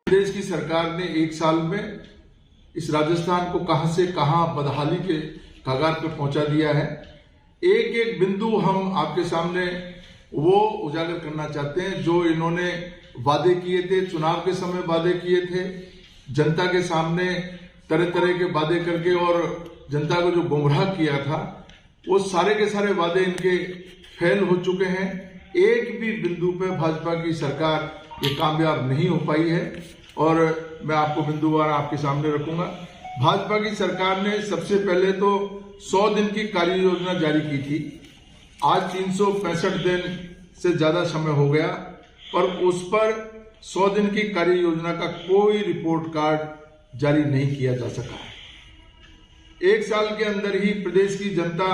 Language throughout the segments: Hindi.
प्रदेश की सरकार ने एक साल में इस राजस्थान को कहां से कहां बदहाली के कगार पर पहुंचा दिया है। एक एक बिंदु हम आपके सामने वो उजागर करना चाहते हैं जो इन्होंने वादे किए थे, चुनाव के समय वादे किए थे, जनता के सामने तरह तरह के वादे करके और जनता को जो गुमराह किया था, वो सारे के सारे वादे इनके फेल हो चुके हैं। एक भी बिंदु पे भाजपा की सरकार ये कामयाब नहीं हो पाई है और मैं आपको बिंदुवार आपके सामने रखूंगा। भाजपा की सरकार ने सबसे पहले तो 100 दिन की कार्य योजना जारी की थी। आज 365 दिन से ज्यादा समय हो गया और उस पर 100 दिन की कार्य योजना का कोई रिपोर्ट कार्ड जारी नहीं किया जा सका है। एक साल के अंदर ही प्रदेश की जनता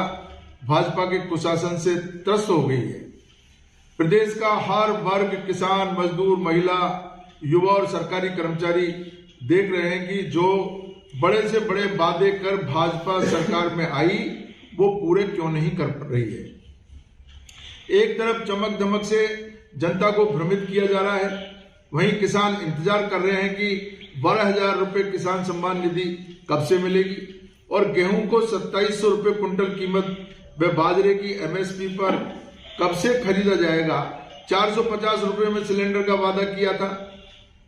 भाजपा के कुशासन से त्रस्त हो गई है। प्रदेश का हर वर्ग, किसान, मजदूर, महिला, युवा और सरकारी कर्मचारी देख रहे हैं कि जो बड़े से बड़े वादे कर भाजपा सरकार में आई वो पूरे क्यों नहीं कर रही है। एक तरफ चमक धमक से जनता को भ्रमित किया जा रहा है, वहीं किसान इंतजार कर रहे हैं कि 12,000 रुपए किसान सम्मान निधि कब से मिलेगी और गेहूं को 2700 रुपए क्विंटल कीमत व बाजरे की एमएसपी पर कब से खरीदा जाएगा। 450 रुपए में सिलेंडर का वादा किया था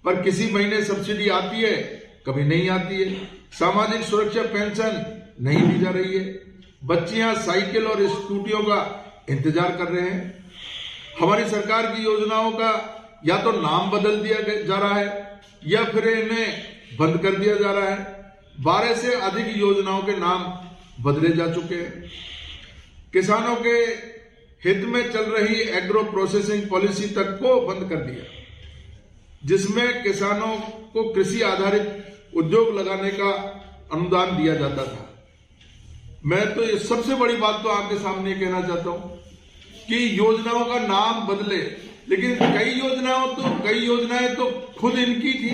पर किसी महीने सब्सिडी आती है, कभी नहीं आती है। सामाजिक सुरक्षा पेंशन नहीं दी जा रही है। बच्चियां साइकिल और स्कूटियों का इंतजार कर रहे हैं। हमारी सरकार की योजनाओं का या तो नाम बदल दिया जा रहा है या फिर इन्हें बंद कर दिया जा रहा है। 12 से अधिक योजनाओं के नाम बदले जा चुके हैं। किसानों के हित में चल रही एग्रो प्रोसेसिंग पॉलिसी तक को बंद कर दिया, जिसमें किसानों को कृषि आधारित उद्योग लगाने का अनुदान दिया जाता था। मैं तो ये सबसे बड़ी बात तो आपके सामने कहना चाहता हूं कि योजनाओं का नाम बदले, लेकिन कई योजनाएं तो खुद इनकी थी।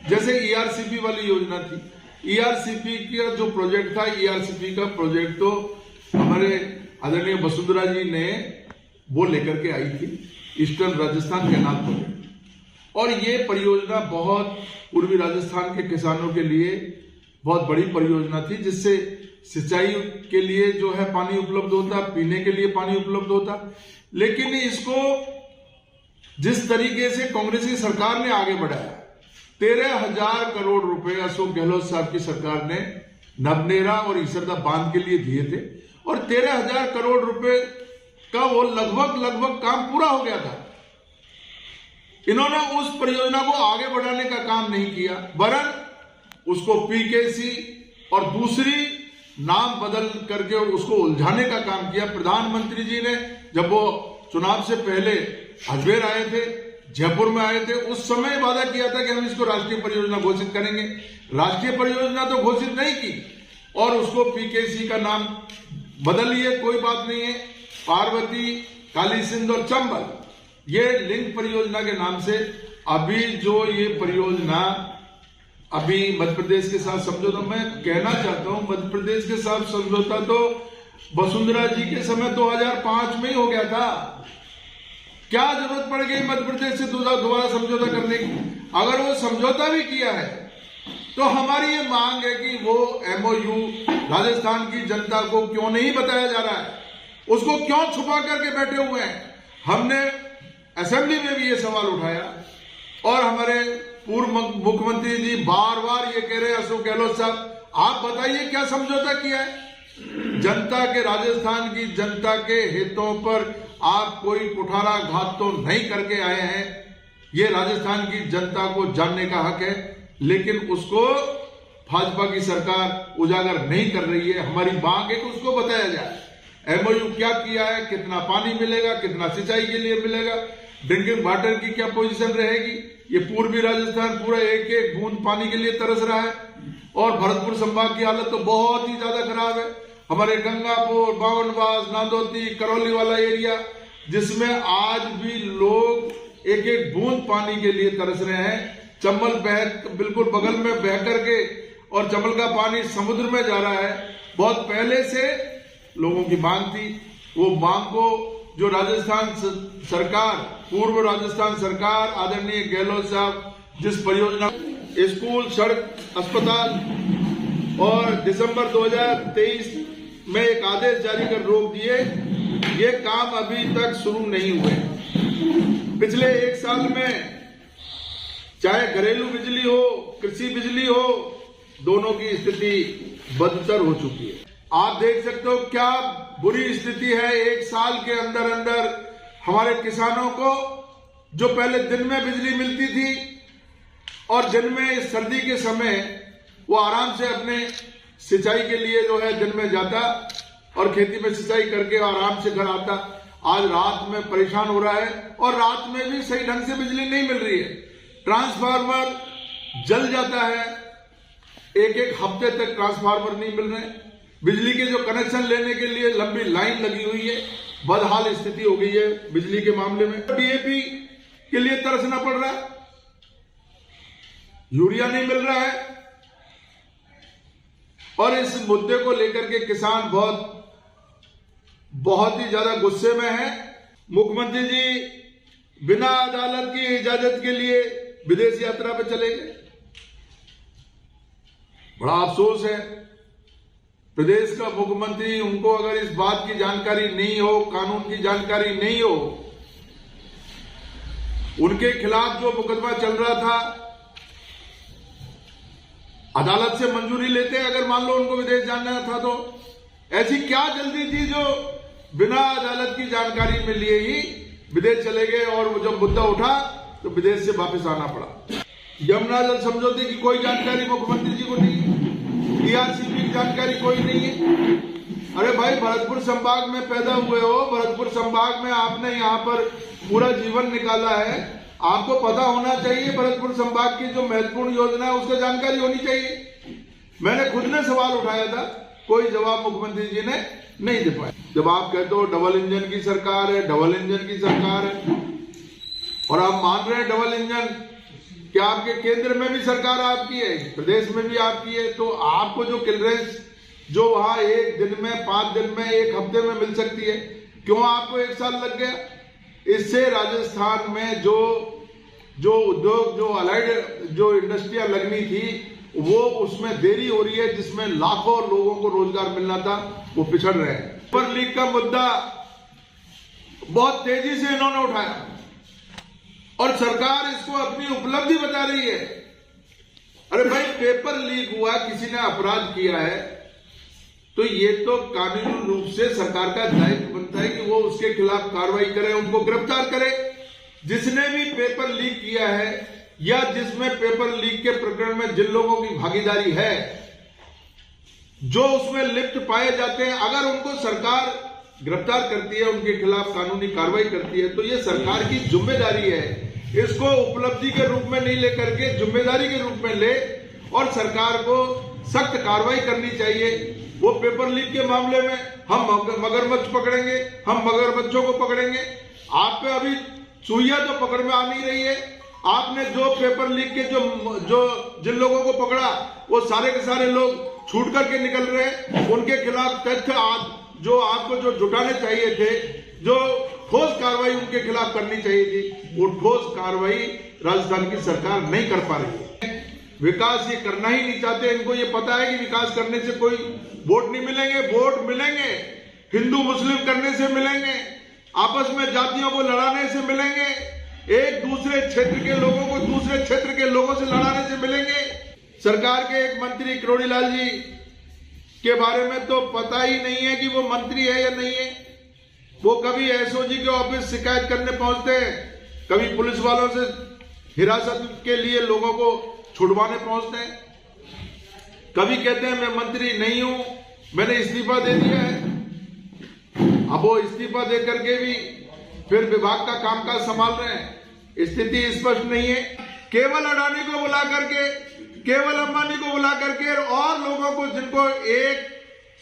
जैसे ईआरसीपी वाली योजना थी, ईआरसीपी का जो प्रोजेक्ट था, ईआरसीपी का प्रोजेक्ट तो हमारे आदरणीय वसुंधरा जी ने वो लेकर के आई थी, ईस्टर्न राजस्थान कैनाल प्रोजेक्ट। और ये परियोजना बहुत पूर्वी राजस्थान के किसानों के लिए बहुत बड़ी परियोजना थी, जिससे सिंचाई के लिए जो है पानी उपलब्ध होता, पीने के लिए पानी उपलब्ध होता। लेकिन इसको जिस तरीके से कांग्रेस की सरकार ने आगे बढ़ाया, 13,000 करोड़ रुपए अशोक गहलोत साहब की सरकार ने नवनेरा और ईसरदा बांध के लिए दिए थे और 13,000 करोड़ रुपए का वो लगभग काम पूरा हो गया था। इन्होंने उस परियोजना को आगे बढ़ाने का काम नहीं किया, वरन उसको पीकेसी और दूसरी नाम बदल करके उसको उलझाने का काम किया। प्रधानमंत्री जी ने जब वो चुनाव से पहले अजमेर आए थे, जयपुर में आए थे, उस समय वादा किया था कि हम इसको राष्ट्रीय परियोजना घोषित करेंगे। राष्ट्रीय परियोजना तो घोषित नहीं की और उसको पीकेसी का नाम बदल लिए। कोई बात नहीं है, पार्वती, काली सिंध और चंबल ये लिंक परियोजना के नाम से अभी जो ये परियोजना अभी मध्य प्रदेश के साथ समझौता, मैं कहना चाहता हूं मध्य प्रदेश के साथ समझौता तो वसुंधरा जी के समय 2005 में ही हो गया था। क्या जरूरत पड़ गई मध्य प्रदेश से दोबारा समझौता करने की? अगर वो समझौता भी किया है तो हमारी ये मांग है कि वो एमओयू राजस्थान की जनता को क्यों नहीं बताया जा रहा है, उसको क्यों छुपा करके बैठे हुए हैं। हमने असेंबली में भी ये सवाल उठाया और हमारे पूर्व मुख्यमंत्री जी बार बार ये कह रहे हैं, अशोक गहलोत साहब आप बताइए क्या समझौता किया है। जनता के, राजस्थान की जनता के हितों पर आप कोई कुठाराघात तो नहीं करके आए हैं। ये राजस्थान की जनता को जानने का हक है, लेकिन उसको भाजपा की सरकार उजागर नहीं कर रही है। हमारी मांग है कि उसको बताया जाए एमओयू क्या किया है, कितना पानी मिलेगा, कितना सिंचाई के लिए मिलेगा, ड्रिंकिंग वाटर की क्या पोजीशन रहेगी। ये पूर्वी राजस्थान पूरा एक एक बूंद पानी के लिए तरस रहा है और भरतपुर संभाग की हालत तो बहुत ही ज्यादा खराब है। हमारे गंगापुर, बावनबास, नांदोती, करौली वाला एरिया, जिसमें आज भी लोग एक एक बूंद पानी के लिए तरस रहे हैं। चंबल बिल्कुल बगल में बह करके और चंबल का पानी समुद्र में जा रहा है। बहुत पहले से लोगों की मांग थी, वो मांग को जो राजस्थान सरकार, पूर्व राजस्थान सरकार आदरणीय गहलोत साहब जिस परियोजना स्कूल, सड़क, अस्पताल और दिसंबर 2023 में एक आदेश जारी कर रोक दिए, ये काम अभी तक शुरू नहीं हुए। पिछले एक साल में चाहे घरेलू बिजली हो, कृषि बिजली हो, दोनों की स्थिति बदतर हो चुकी है। आप देख सकते हो क्या बुरी स्थिति है। एक साल के अंदर अंदर हमारे किसानों को जो पहले दिन में बिजली मिलती थी और दिन में सर्दी के समय वो आराम से अपने सिंचाई के लिए जो है दिन में जाता और खेती में सिंचाई करके आराम से घर आता, आज रात में परेशान हो रहा है और रात में भी सही ढंग से बिजली नहीं मिल रही है। ट्रांसफार्मर जल जाता है, एक एक हफ्ते तक ट्रांसफार्मर नहीं मिल रहे। बिजली के जो कनेक्शन लेने के लिए लंबी लाइन लगी हुई है। बदहाल स्थिति हो गई है बिजली के मामले में। डीएपी के लिए तरसना पड़ रहा है, यूरिया नहीं मिल रहा है और इस मुद्दे को लेकर के किसान बहुत ही ज्यादा गुस्से में है। मुख्यमंत्री जी बिना अदालत की इजाजत के लिए विदेश यात्रा पे चले गए। बड़ा अफसोस है। प्रदेश का मुख्यमंत्री, उनको अगर इस बात की जानकारी नहीं हो, कानून की जानकारी नहीं हो, उनके खिलाफ जो मुकदमा चल रहा था अदालत से मंजूरी लेते, अगर मान लो उनको विदेश जाना था तो ऐसी क्या जल्दी थी जो बिना अदालत की जानकारी में लिए ही विदेश चले गए और वो जब मुद्दा उठा तो विदेश से वापस आना पड़ा। यमुना जल समझौते की कोई जानकारी मुख्यमंत्री जी को नहीं है, टीआरसीपी की जानकारी कोई नहीं है। अरे भाई, भरतपुर संभाग में पैदा हुए हो, भरतपुर संभाग में आपने यहाँ पर पूरा जीवन निकाला है, आपको पता होना चाहिए भरतपुर संभाग की जो महत्वपूर्ण योजना है उसका जानकारी होनी चाहिए। मैंने खुद ने सवाल उठाया था, कोई जवाब मुख्यमंत्री जी ने नहीं दे पाए। जब आप कहते हो डबल इंजन की सरकार है, डबल इंजन की सरकार है, और आप मान रहे हैं डबल इंजन, क्या आपके केंद्र में भी सरकार आपकी है, प्रदेश में भी आपकी है, तो आपको जो क्लियरेंस जो वहां एक दिन में, 5 दिन में, एक हफ्ते में मिल सकती है, क्यों आपको 1 साल लग गया? इससे राजस्थान में जो उद्योग, जो अलाइड जो इंडस्ट्रियां लगनी थी, वो उसमें देरी हो रही है, जिसमें लाखों लोगों को रोजगार मिलना था, वो पिछड़ रहे हैं। पेपर लीक का मुद्दा बहुत तेजी से इन्होंने उठाया और सरकार इसको अपनी उपलब्धि बता रही है। अरे भाई, पेपर लीक हुआ, किसी ने अपराध किया है, तो ये तो कानूनी रूप से सरकार का दायित्व बनता है कि वो उसके खिलाफ कार्रवाई करे, उनको गिरफ्तार करे। जिसने भी पेपर लीक किया है या जिसमें पेपर लीक के प्रकरण में जिन लोगों की भागीदारी है, जो उसमें लिप्त पाए जाते हैं, अगर उनको सरकार गिरफ्तार करती है, उनके खिलाफ कानूनी कार्रवाई करती है, तो ये सरकार की जिम्मेदारी है। इसको उपलब्धि के रूप में नहीं लेकर के जिम्मेदारी के रूप में ले और सरकार को सख्त कार्रवाई करनी चाहिए। वो पेपर लीक के मामले में हम मगरमच्छ पकड़ेंगे, हम मगरमच्छों को पकड़ेंगे। आप पे अभी सुइया तो पकड़ में आ नहीं रही है। आपने जो पेपर लीक के जो जिन लोगों को पकड़ा, वो सारे के सारे लोग छूट करके निकल रहे हैं। उनके खिलाफ तथ्य जो आपको जो जुटाने चाहिए थे, जो ठोस कार्रवाई उनके खिलाफ करनी चाहिए थी, वो ठोस कार्रवाई राजस्थान की सरकार नहीं कर पा रही है। विकास ये करना ही नहीं चाहते। इनको ये पता है कि विकास करने से कोई वोट नहीं मिलेंगे। वोट मिलेंगे हिंदू मुस्लिम करने से मिलेंगे, आपस में जातियों को लड़ाने से मिलेंगे, एक दूसरे क्षेत्र के लोगों को दूसरे क्षेत्र के लोगों से लड़ाने से मिलेंगे। सरकार के एक मंत्री किरोड़ीलाल जी के बारे में तो पता ही नहीं है कि वो मंत्री है या नहीं है। वो कभी एसओजी के ऑफिस शिकायत करने पहुंचते हैं, कभी पुलिस वालों से हिरासत के लिए लोगों को छुड़वाने पहुंचते हैं, कभी कहते हैं मैं मंत्री नहीं हूं, मैंने इस्तीफा दे दिया है। अब वो इस्तीफा दे करके भी फिर विभाग का कामकाज संभाल रहे हैं। स्थिति स्पष्ट नहीं है। केवल अडानी को बुला करके, केवल अंबानी को बुला करके और लोगों को, जिनको एक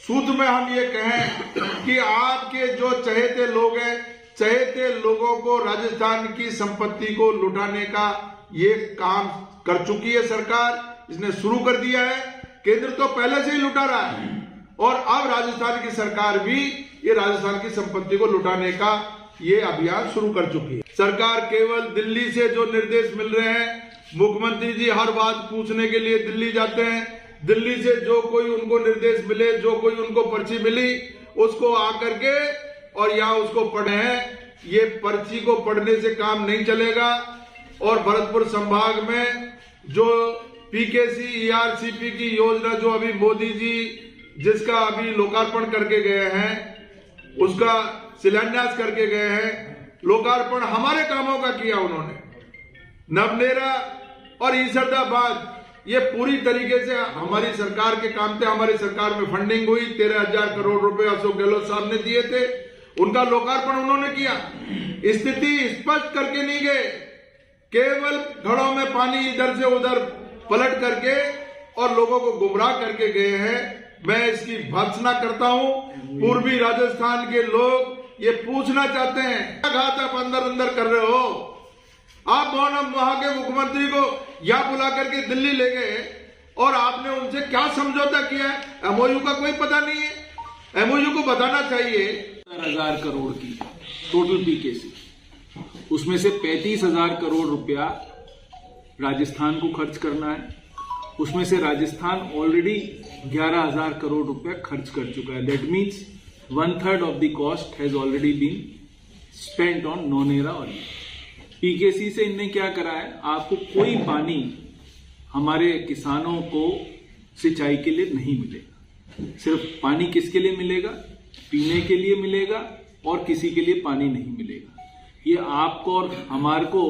सूत्र में हम ये कहें कि आपके जो चहेते लोग हैं, चहेते लोगों को राजस्थान की संपत्ति को लुटाने का ये काम कर चुकी है सरकार। इसने शुरू कर दिया है। केंद्र तो पहले से ही लुटा रहा है और अब राजस्थान की सरकार भी ये राजस्थान की संपत्ति को लुटाने का ये अभियान शुरू कर चुकी है। सरकार केवल दिल्ली से जो निर्देश मिल रहे हैं मुख्यमंत्री जी हर बात पूछने के लिए दिल्ली जाते हैं। दिल्ली से जो कोई उनको निर्देश मिले, जो कोई उनको पर्ची मिली, उसको आकर के और यहाँ उसको पढ़े। ये पर्ची को पढ़ने से काम नहीं चलेगा। और भरतपुर संभाग में जो पीकेसी ईआरसीपी की योजना जो अभी मोदी जी जिसका अभी लोकार्पण करके गए हैं, उसका शिलान्यास करके गए हैं, लोकार्पण हमारे कामों का किया उन्होंने। नवनेरा और ईसरदाबाद ये पूरी तरीके से हमारी सरकार के काम थे। हमारी सरकार में फंडिंग हुई, 13,000 करोड़ रुपए अशोक गहलोत साहब ने दिए थे, उनका लोकार्पण उन्होंने किया। स्थिति स्पष्ट करके नहीं गए, केवल घड़ों में पानी इधर से उधर पलट करके और लोगों को गुमराह करके गए हैं। मैं इसकी भर्त्सना करता हूं। पूर्वी राजस्थान के लोग ये पूछना चाहते हैं, क्या घात आप अंदर अंदर कर रहे हो? आप वहां के मुख्यमंत्री को या बुला करके दिल्ली ले गए और आपने उनसे क्या समझौता किया है? एमओयू का कोई पता नहीं है। एमओयू को बताना चाहिए। 70,000 करोड़ की टोटल पीकेसी, उसमें से 35,000 करोड़ रुपया राजस्थान को खर्च करना है। उसमें से राजस्थान ऑलरेडी 11,000 करोड़ रुपया खर्च कर चुका है। That means 1/3 of the cost has already been spent on Naunera. और पीकेसी से इनने क्या करा है, आपको कोई पानी हमारे किसानों को सिंचाई के लिए नहीं मिलेगा। सिर्फ पानी किसके लिए मिलेगा? पीने के लिए मिलेगा और किसी के लिए पानी नहीं मिलेगा। ये आपको और हमारे को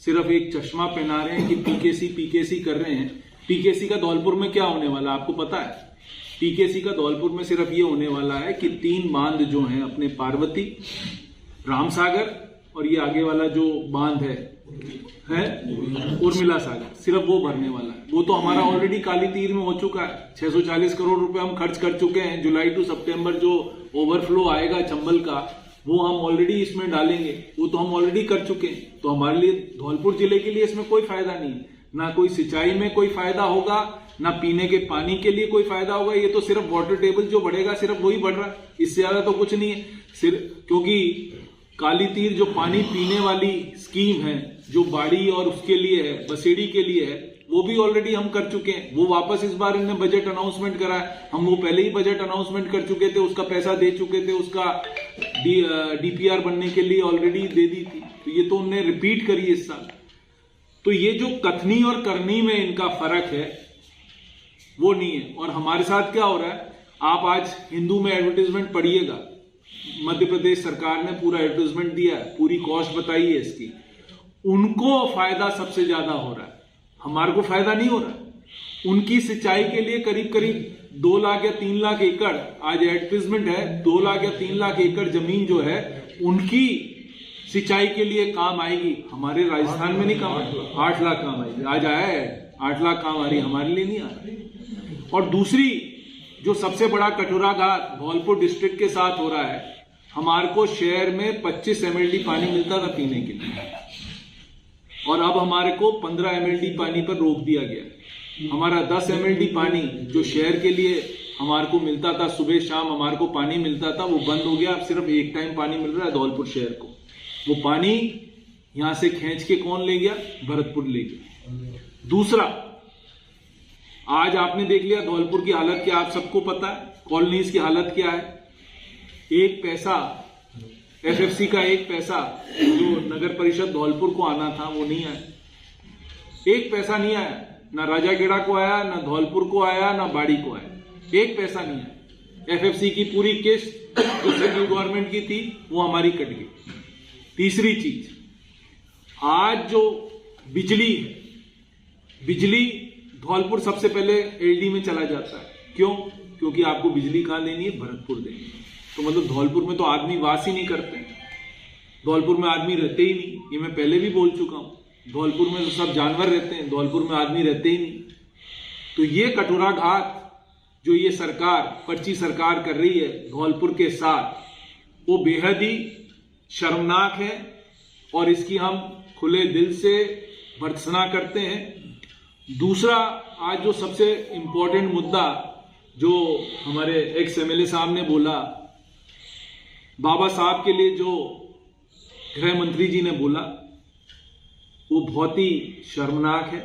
सिर्फ एक चश्मा पहना रहे हैं कि पीकेसी कर रहे हैं। पीकेसी का धौलपुर में क्या होने वाला आपको पता है? पीकेसी का धौलपुर में सिर्फ ये होने वाला है कि 3 बांध जो हैं अपने पार्वती, रामसागर और ये आगे वाला जो बांध है उर्मिला सागर, सिर्फ वो भरने वाला है। वो तो हमारा ऑलरेडी काली तीर में हो चुका है। 640 करोड़ रुपए हम खर्च कर चुके हैं। जुलाई टू सितंबर जो ओवरफ्लो आएगा चंबल का, वो हम ऑलरेडी इसमें डालेंगे। वो तो हम ऑलरेडी कर चुके हैं। तो हमारे लिए धौलपुर जिले के लिए इसमें कोई फायदा नहीं है। ना कोई सिंचाई में कोई फायदा होगा, ना पीने के पानी के लिए कोई फायदा होगा। ये तो सिर्फ वाटर टेबल जो बढ़ेगा सिर्फ वही बढ़ रहा है, इससे ज्यादा तो कुछ नहीं है। सिर्फ क्योंकि काली तीर जो पानी पीने वाली स्कीम है, जो बाड़ी और उसके लिए है, बसेड़ी के लिए है, वो भी ऑलरेडी हम कर चुके हैं। वो वापस इस बार इन्होंने बजट अनाउंसमेंट करा है। हम वो पहले ही बजट अनाउंसमेंट कर चुके थे, उसका पैसा दे चुके थे, उसका डीपीआर बनने के लिए ऑलरेडी दे दी थी। तो ये तो उन्होंने रिपीट करी इस साल। तो ये जो कथनी और करनी में इनका फर्क है वो नहीं है। और हमारे साथ क्या हो रहा है, आप आज हिंदू में एडवर्टाइजमेंट पढ़िएगा, मध्य प्रदेश सरकार ने पूरा एडवर्टाइजमेंट दिया है, पूरी कॉस्ट बताई है इसकी। उनको फायदा सबसे ज्यादा हो रहा है, हमारे को फायदा नहीं हो रहा। उनकी सिंचाई के लिए करीब करीब 2 लाख या 3 लाख एकड़ आज एडवर्टाइजमेंट है। 2 लाख या 3 लाख एकड़ जमीन जो है उनकी सिंचाई के लिए काम आएगी। हमारे राजस्थान में नहीं काम आएगी। 8 लाख काम आएगी। आज आया है 8 लाख काम आ रही, हमारे लिए नहीं आ रही। और दूसरी जो सबसे बड़ा कटोराघात धौलपुर डिस्ट्रिक्ट के साथ हो रहा है, हमारे को शहर में 25 MLD पानी मिलता था पीने के लिए, और अब हमारे को 15 MLD पानी पर रोक दिया गया। हमारा 10 MLD पानी जो शहर के लिए हमारे को मिलता था, सुबह शाम हमारे को पानी मिलता था, वो बंद हो गया। अब सिर्फ एक टाइम पानी मिल रहा है धौलपुर शहर को। वो पानी यहां से खींच के कौन ले गया? भरतपुर ले गया। दूसरा, आज आपने देख लिया धौलपुर की हालत क्या, आप सबको पता है। कॉलोनीज की हालत क्या है। एक पैसा एफएफसी का, एक पैसा जो नगर परिषद धौलपुर को आना था वो नहीं आया। एक पैसा नहीं आया, ना राजाखेड़ा को आया, ना धौलपुर को आया, ना बाड़ी को आया। एक पैसा नहीं आया। एफएफसी की पूरी किस्त जो सेंट्रल गवर्नमेंट की थी वो हमारी कट गई। तीसरी चीज, आज जो बिजली धौलपुर सबसे पहले एलडी में चला जाता है। क्यों? क्योंकि आपको बिजली कहां लेनी है? भरतपुर देनी है। तो मतलब धौलपुर में तो आदमी वास ही नहीं करते, धौलपुर में आदमी रहते ही नहीं। ये मैं पहले भी बोल चुका हूं। धौलपुर में तो सब जानवर रहते हैं, धौलपुर में आदमी रहते ही नहीं। तो ये कटोराघात जो ये सरकार, पर्ची सरकार कर रही है धौलपुर के साथ, वो बेहद ही शर्मनाक है और इसकी हम खुले दिल से भर्त्सना करते हैं। दूसरा, आज जो सबसे इंपॉर्टेंट मुद्दा जो हमारे एक्स एमएलए साहब ने बोला, बाबा साहब के लिए जो गृह मंत्री जी ने बोला, वो बहुत ही शर्मनाक है।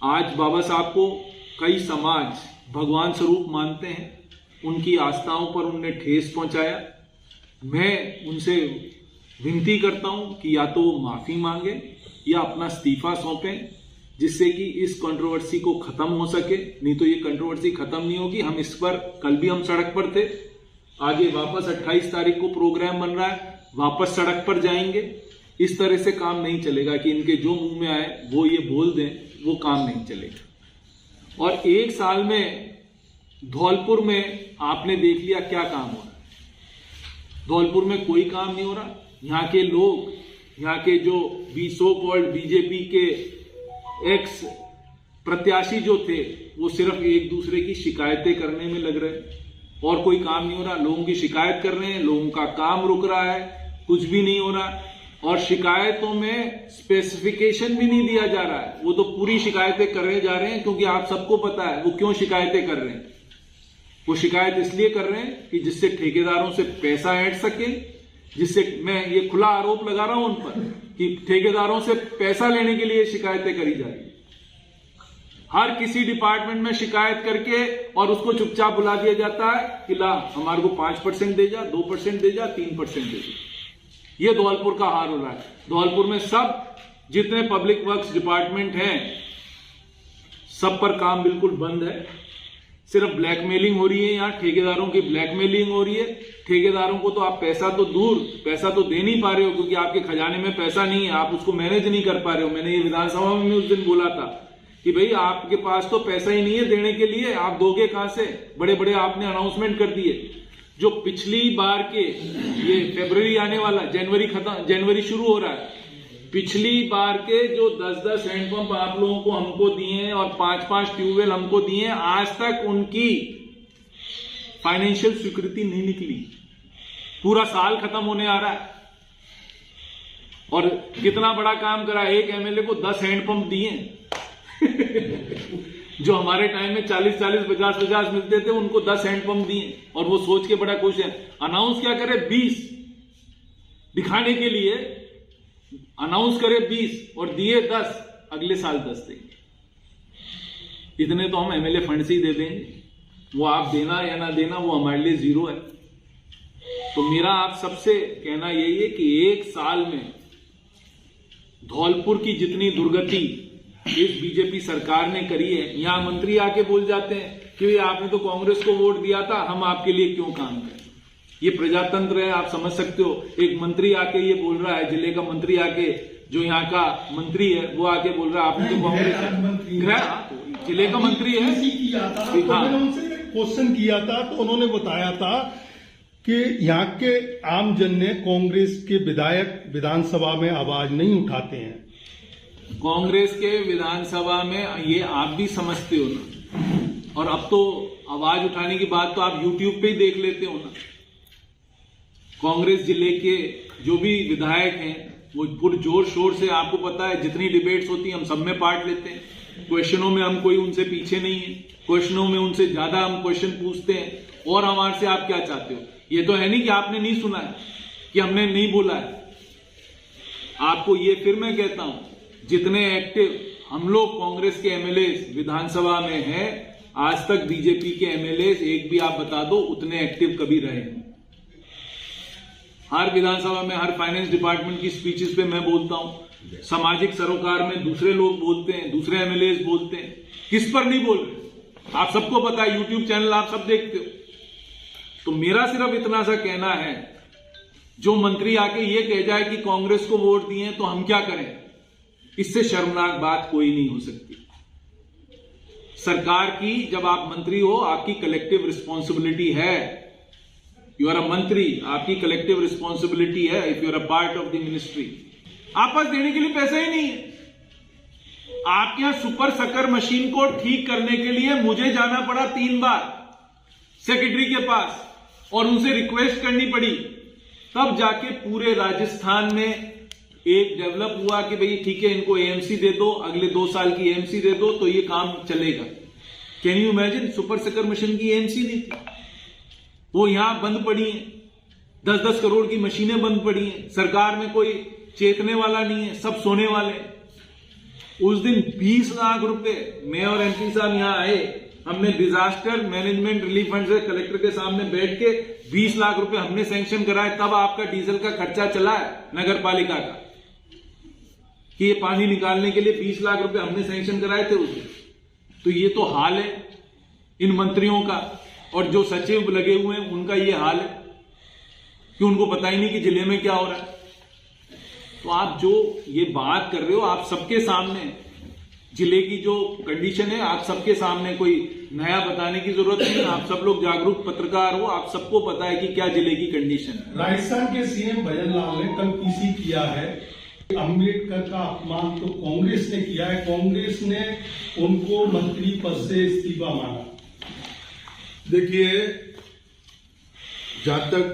आज बाबा साहब को कई समाज भगवान स्वरूप मानते हैं, उनकी आस्थाओं पर उनने ठेस पहुंचाया। मैं उनसे विनती करता हूं कि या तो वो माफी मांगे या अपना इस्तीफा सौंपें, जिससे कि इस कंट्रोवर्सी को खत्म हो सके। नहीं तो ये कंट्रोवर्सी खत्म नहीं होगी। हम इस पर कल भी हम सड़क पर थे, आगे वापस 28 तारीख को प्रोग्राम बन रहा है, वापस सड़क पर जाएंगे। इस तरह से काम नहीं चलेगा कि इनके जो मुंह में आए वो ये बोल दें, वो काम नहीं चलेगा। और 1 साल में धौलपुर में आपने देख लिया क्या काम हो रहा है। धौलपुर में कोई काम नहीं हो रहा। यहाँ के लोग, यहाँ के जो सो कॉल्ड बीजेपी के एक्स प्रत्याशी जो थे, वो सिर्फ एक दूसरे की शिकायतें करने में लग रहे हैं और कोई काम नहीं हो रहा। लोगों की शिकायत कर रहे हैं, लोगों का काम रुक रहा है, कुछ भी नहीं हो रहा। और शिकायतों में स्पेसिफिकेशन भी नहीं दिया जा रहा है। वो तो पूरी शिकायतें कर जा रहे हैं, क्योंकि आप सबको पता है वो क्यों शिकायतें कर रहे हैं। वो शिकायत इसलिए कर रहे हैं कि जिससे ठेकेदारों से पैसा ऐंठ सके, जिससे, मैं ये खुला आरोप लगा रहा हूं उन पर कि ठेकेदारों से पैसा लेने के लिए शिकायतें करी जा रही है। हर किसी डिपार्टमेंट में शिकायत करके और उसको चुपचाप बुला दिया जाता है कि ला हमारे को 5% दे जा, 2% दे जा, 3% दे जा। ये धौलपुर का हाल हो रहा है। धौलपुर में सब जितने पब्लिक वर्क्स डिपार्टमेंट हैं, सब पर काम बिल्कुल बंद है। सिर्फ ब्लैकमेलिंग हो रही है, यहाँ ठेकेदारों की ब्लैकमेलिंग हो रही है। ठेकेदारों को तो आप पैसा तो दूर, पैसा तो दे नहीं पा रहे हो, क्योंकि आपके खजाने में पैसा नहीं है, आप उसको मैनेज नहीं कर पा रहे हो। मैंने ये विधानसभा में उस दिन बोला था कि भाई आपके पास तो पैसा ही नहीं है देने के लिए, आप दोगे कहां से। बड़े बड़े आपने अनाउंसमेंट कर दिए। जो पिछली बार के, ये फरवरी आने वाला, जनवरी शुरू हो रहा है, पिछली बार के जो 10-10 हैंडपंप आप लोगों को हमको दिए हैं और 5-5 ट्यूबवेल हमको दिए हैं, आज तक उनकी फाइनेंशियल स्वीकृति नहीं निकली। पूरा साल खत्म होने आ रहा है और कितना बड़ा काम करा। एक एमएलए को 10 हैंडपंप दिए जो हमारे टाइम में 40-40, 50-50 मिलते थे, उनको 10 हैंडपंप दिए और वो सोच के बड़ा खुश है। अनाउंस क्या करे, 20 दिखाने के लिए अनाउंस करे 20 और दिए 10, अगले साल 10 देंगे। इतने तो हम एमएलए फंड से ही दे देंगे, वो आप देना या ना देना वो हमारे लिए जीरो है। तो मेरा आप सबसे कहना यही है कि 1 साल में धौलपुर की जितनी दुर्गति इस बीजेपी सरकार ने करी है, यहां मंत्री आके बोल जाते हैं कि आपने तो कांग्रेस को वोट दिया था, हम आपके लिए क्यों काम करें। ये प्रजातंत्र है, आप समझ सकते हो। एक मंत्री आके ये बोल रहा है, जिले का मंत्री आके, जो यहाँ का मंत्री है वो आके बोल रहा है आपने तो कांग्रेस, जिले का मंत्री है। मैंने उनसे क्वेश्चन किया था तो उन्होंने बताया था कि यहाँ के आमजन ने कांग्रेस के विधायक विधानसभा में आवाज नहीं उठाते हैं। कांग्रेस के विधानसभा में ये आप भी समझते हो ना, और अब तो आवाज उठाने की बात तो आप यूट्यूब पे ही देख लेते हो ना। कांग्रेस जिले के जो भी विधायक हैं वो पूरे जोर शोर से, आपको पता है जितनी डिबेट्स होती हैं हम सब में पार्ट लेते हैं। क्वेश्चनों में हम कोई उनसे पीछे नहीं है, क्वेश्चनों में उनसे ज्यादा हम क्वेश्चन पूछते हैं। और हमारे से आप क्या चाहते हो? ये तो है नहीं कि आपने नहीं सुना है, कि हमने नहीं बोला है। आपको ये फिर मैं कहता हूं, जितने एक्टिव हम लोग कांग्रेस के एमएलए विधानसभा में हैं, आज तक बीजेपी के एमएलए एक भी आप बता दो उतने एक्टिव कभी रहे हैं। हर विधानसभा में, हर फाइनेंस डिपार्टमेंट की स्पीचेस पे मैं बोलता हूं, सामाजिक सरोकार में दूसरे लोग बोलते हैं, दूसरे एमएलए बोलते हैं। किस पर नहीं बोल रहे आप सबको पता है, यूट्यूब चैनल आप सब देखते हो। तो मेरा सिर्फ इतना सा कहना है, जो मंत्री आके ये कह जाए कि कांग्रेस को वोट दिए तो हम क्या करें, इससे शर्मनाक बात कोई नहीं हो सकती। सरकार की जब आप मंत्री हो, आपकी कलेक्टिव रिस्पॉन्सिबिलिटी है। यू आर अ मंत्री, आपकी कलेक्टिव रिस्पॉन्सिबिलिटी है। If you are a part of the ministry, आप पास देने के लिए पैसा ही नहीं है। आपके यहां सुपर सकर मशीन को ठीक करने के लिए मुझे जाना पड़ा 3 बार सेक्रेटरी के पास और उनसे रिक्वेस्ट करनी पड़ी, तब जाके पूरे राजस्थान में एक डेवलप हुआ कि भाई ठीक है, इनको एएमसी दे दो, अगले 2 साल की एएमसी दे दो तो ये काम चलेगा। Can you imagine, super sucker machine की एएमसी नहीं थी, वो यहां बंद पड़ी है। 10-10 करोड़ की मशीनें बंद पड़ी हैं। सरकार में कोई चेतने वाला नहीं है, सब सोने वाले। उस दिन 20 लाख रुपए मैं और एमपी साहब यहां आए, हमने डिजास्टर मैनेजमेंट रिलीफ फंड से कलेक्टर के सामने बैठ के 20 लाख रुपए हमने सैंक्शन कराए, तब आपका डीजल का खर्चा चला है नगर पालिका का, कि ये पानी निकालने के लिए 20 लाख रुपए हमने सैंक्शन कराए थे उस दिन। तो ये तो हाल है इन मंत्रियों का, और जो सचिव लगे हुए हैं उनका ये हाल है कि उनको पता ही नहीं कि जिले में क्या हो रहा है। तो आप जो ये बात कर रहे हो, आप सबके सामने जिले की जो कंडीशन है, आप सबके सामने, कोई नया बताने की जरूरत नहीं है। आप सब लोग जागरूक पत्रकार हो, आप सबको पता है कि क्या जिले की कंडीशन है। राजस्थान के सीएम भजन लाल ने कल पीसी किया है, अम्बेडकर का अपमान तो कांग्रेस ने किया है, कांग्रेस ने उनको मंत्री पद से इस्तीफा मांगा। देखिए, जहां तक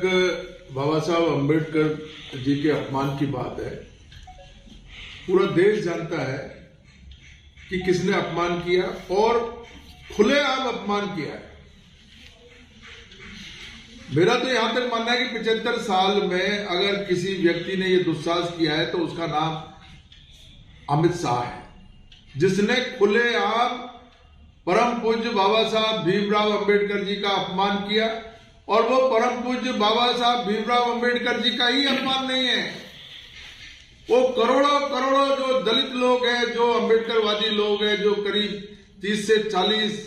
बाबा साहब अम्बेडकर जी के अपमान की बात है, पूरा देश जानता है कि किसने अपमान किया और खुलेआम अपमान किया है। मेरा तो यहां तक मानना है कि 75 साल में अगर किसी व्यक्ति ने यह दुस्साहस किया है तो उसका नाम अमित शाह है, जिसने खुलेआम परम पूज्य बाबा साहब भीमराव अंबेडकर जी का अपमान किया। और वो परम पूज्य बाबा साहब भीमराव अंबेडकर जी का ही अपमान नहीं है, वो करोड़ों करोड़ों जो दलित लोग हैं, जो अंबेडकरवादी लोग हैं, जो करीब 30 से 40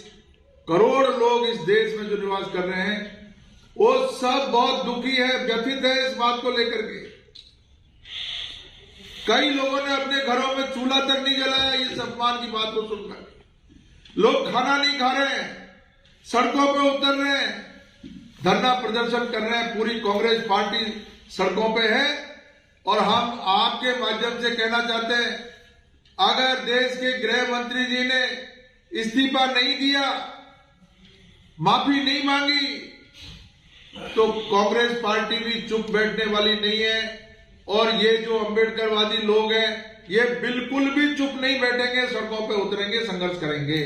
करोड़ लोग इस देश में जो निवास कर रहे हैं, वो सब बहुत दुखी है, व्यथित है इस बात को लेकर के। कई लोगों ने अपने घरों में चूल्हा तक नहीं जलाया इस अपमान की बात को सुनकर। लोग खाना नहीं खा रहे हैं, सड़कों पे उतर रहे हैं, धरना प्रदर्शन कर रहे हैं, पूरी कांग्रेस पार्टी सड़कों पे है। और हम आपके माध्यम से कहना चाहते हैं, अगर देश के गृह मंत्री जी ने इस्तीफा नहीं दिया, माफी नहीं मांगी, तो कांग्रेस पार्टी भी चुप बैठने वाली नहीं है। और ये जो अंबेडकरवादी लोग हैं, ये बिल्कुल भी चुप नहीं बैठेंगे, सड़कों पे उतरेंगे, संघर्ष करेंगे।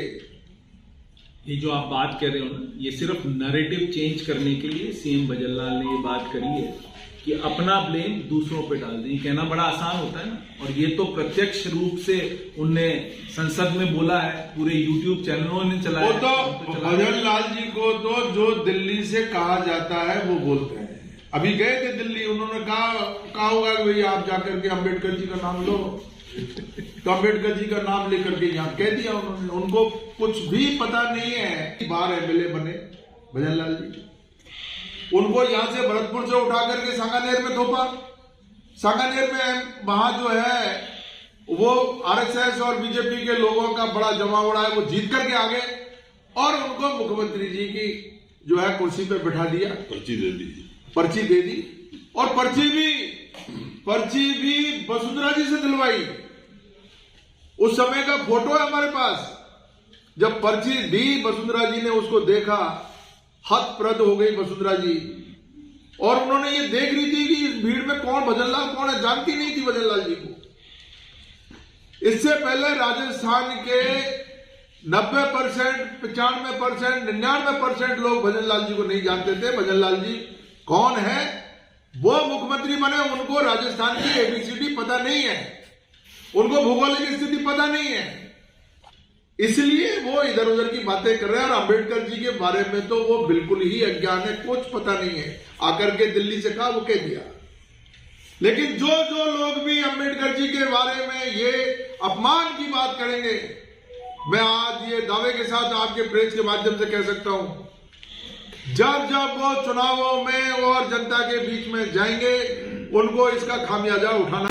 ये जो आप बात कर रहे हो ना, ये सिर्फ नैरेटिव चेंज करने के लिए सीएम भजन लाल ने ये बात करी है कि अपना ब्लेम दूसरों पे डाल दें। कहना बड़ा आसान होता है ना, और ये तो प्रत्यक्ष रूप से उनने संसद में बोला है, पूरे यूट्यूब चैनलों ने चलाया। वो तो भजन लाल जी को तो जो दिल्ली से कहा जाता है वो बोलते हैं। अभी गए थे दिल्ली, उन्होंने कहा होगा कि भाई आप जाकर के अम्बेडकर जी का नाम लो, तो अम्बेडकर जी का नाम लेकर के यहाँ कह दिया उन्होंने। उनको कुछ भी पता नहीं है। बार एमएलए बने भजन लाल जी, उनको यहां से भरतपुर से उठा करके सांगानेर में थोपा। सांगानेर में वहां जो है वो आरएसएस और बीजेपी के लोगों का बड़ा जमावड़ा है, वो जीत करके आ गए और उनको मुख्यमंत्री जी की जो है कुर्सी पे बिठा दिया, पर्ची दे दी और पर्ची भी वसुंधरा जी से दिलवाई। उस समय का फोटो है हमारे पास, जब पर्ची दी वसुंधरा जी ने उसको देखा, हतप्रद हो गई वसुंधरा जी। और उन्होंने ये देख रही थी कि इस भीड़ में कौन भजन लाल कौन है, जानती नहीं थी भजन लाल जी को। इससे पहले राजस्थान के 90%, 95%, 99% लोग भजन लाल जी को नहीं जानते थे। भजन लाल जी कौन है, वो मुख्यमंत्री बने, उनको राजस्थान की एबीसीडी पता नहीं है, उनको भौगोलिक स्थिति पता नहीं है, इसलिए वो इधर उधर की बातें कर रहे हैं। और अंबेडकर जी के बारे में तो वो बिल्कुल ही अज्ञान है, कुछ पता नहीं है। आकर के दिल्ली से कहा, वो कह दिया। लेकिन जो जो लोग भी अंबेडकर जी के बारे में ये अपमान की बात करेंगे, मैं आज ये दावे के साथ आपके प्रेस के माध्यम से कह सकता हूं, जब जब वो चुनावों में और जनता के बीच में जाएंगे, उनको इसका खामियाजा उठाना